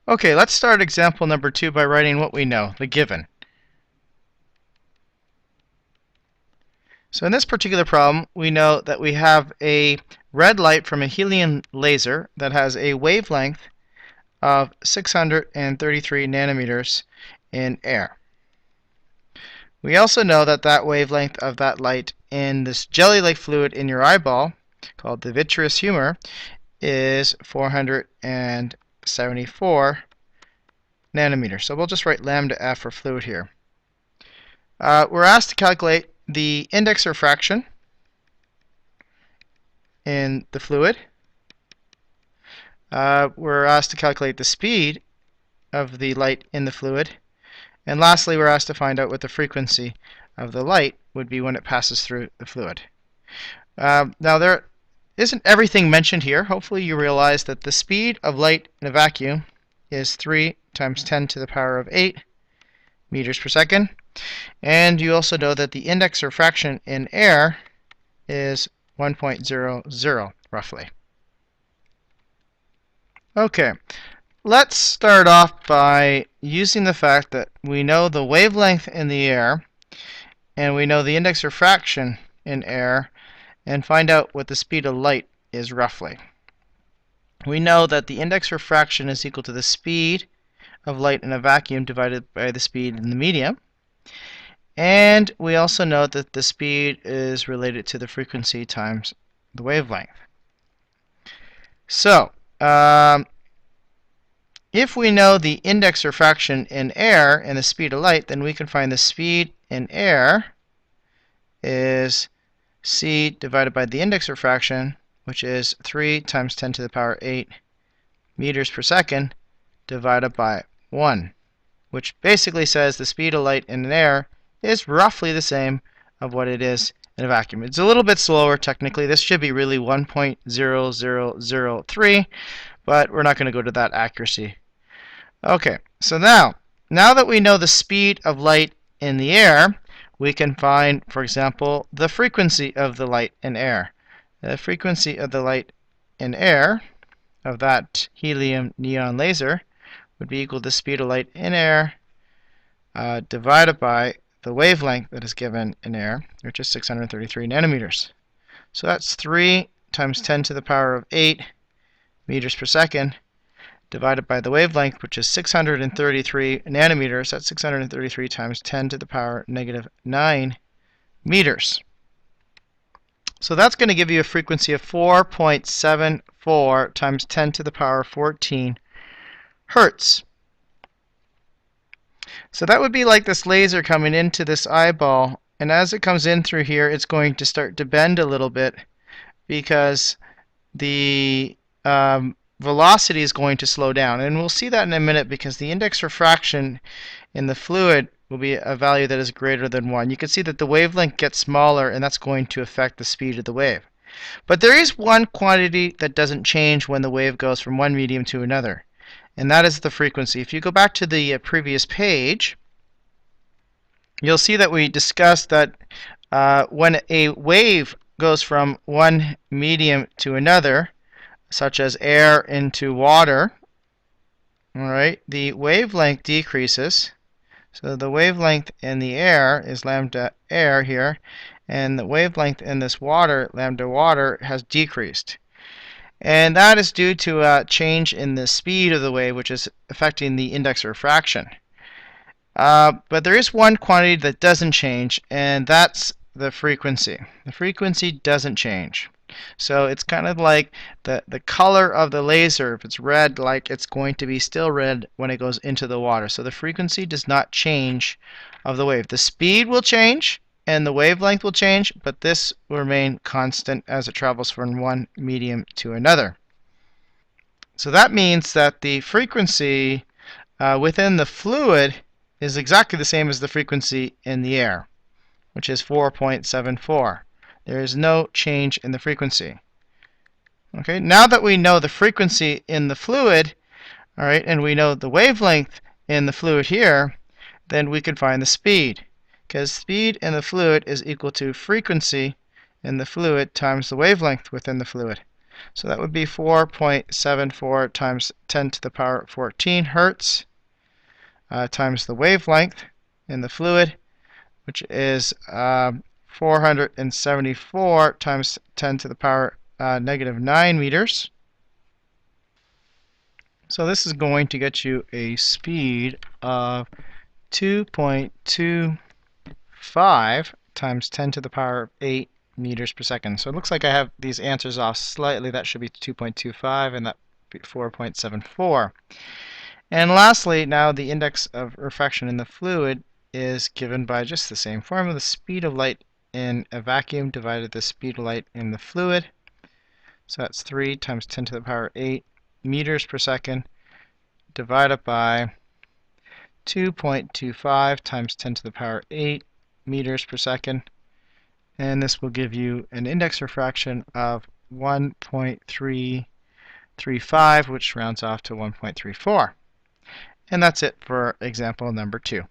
Okay, let's start example number 2 by writing what we know, the given. So in this particular problem, we know that we have a red light from a helium laser that has a wavelength of 633 nanometers in air. We also know that that wavelength of that light in this jelly-like fluid in your eyeball, called the vitreous humor, is 474 nanometers. So we'll just write lambda f for fluid here. We're asked to calculate the index refraction in the fluid. We're asked to calculate the speed of the light in the fluid. And lastly, we're asked to find out what the frequency of the light would be when it passes through the fluid. Now, there isn't everything mentioned here. Hopefully you realize that the speed of light in a vacuum is 3 times 10 to the power of 8 meters per second. And you also know that the index refraction in air is 1.00 roughly. Okay, let's start off by using the fact that we know the wavelength in the air and we know the index refraction in air and find out what the speed of light is roughly. We know that the index refraction is equal to the speed of light in a vacuum divided by the speed in the medium. And we also know that the speed is related to the frequency times the wavelength. So, if we know the index refraction in air and the speed of light, then we can find the speed in air is c divided by the index refraction, which is 3 times 10 to the power 8 meters per second divided by 1, which basically says the speed of light in air is roughly the same of what it is in a vacuum. It's a little bit slower technically. This should be really 1.0003, but we're not going to go to that accuracy. Okay, so now that we know the speed of light in the air, we can find, for example, the frequency of the light in air. The frequency of the light in air of that helium neon laser would be equal to the speed of light in air divided by the wavelength that is given in air, which is 633 nanometers. So that's 3 times 10 to the power of 8 meters per second divided by the wavelength, which is 633 nanometers. That's 633 times 10 to the power negative 9 meters. So that's going to give you a frequency of 4.74 times 10 to the power 14 hertz. So that would be like this laser coming into this eyeball, and as it comes in through here, it's going to start to bend a little bit because the velocity is going to slow down. And we'll see that in a minute because the index refraction in the fluid will be a value that is greater than 1. You can see that the wavelength gets smaller, and that's going to affect the speed of the wave. But there is one quantity that doesn't change when the wave goes from one medium to another, and that is the frequency. If you go back to the previous page, you'll see that we discussed that when a wave goes from one medium to another, such as air into water, all right, the wavelength decreases. So the wavelength in the air is lambda air here, and the wavelength in this water, lambda water, has decreased. And that is due to a change in the speed of the wave, which is affecting the index refraction. But there is one quantity that doesn't change, and that's the frequency. The frequency doesn't change. So it's kind of like the color of the laser. If it's red, like it's going to be still red when it goes into the water. So the frequency does not change of the wave. The speed will change and the wavelength will change, but this will remain constant as it travels from one medium to another. So that means that the frequency within the fluid is exactly the same as the frequency in the air, which is 4.74. There is no change in the frequency. Okay, now that we know the frequency in the fluid, all right, and we know the wavelength in the fluid here, then we can find the speed, because speed in the fluid is equal to frequency in the fluid times the wavelength within the fluid. So that would be 4.74 times 10 to the power 14 hertz times the wavelength in the fluid, which is 474 times 10 to the power negative 9 meters. So this is going to get you a speed of 2.25 times 10 to the power 8 meters per second. So it looks like I have these answers off slightly. That should be 2.25 and that be 4.74. And lastly, now the index of refraction in the fluid is given by just the same formula, the speed of light in a vacuum divided the speed of light in the fluid. So that's 3 times 10 to the power 8 meters per second divided by 2.25 times 10 to the power 8 meters per second. And this will give you an index refraction of 1.335, which rounds off to 1.34. And that's it for example number 2.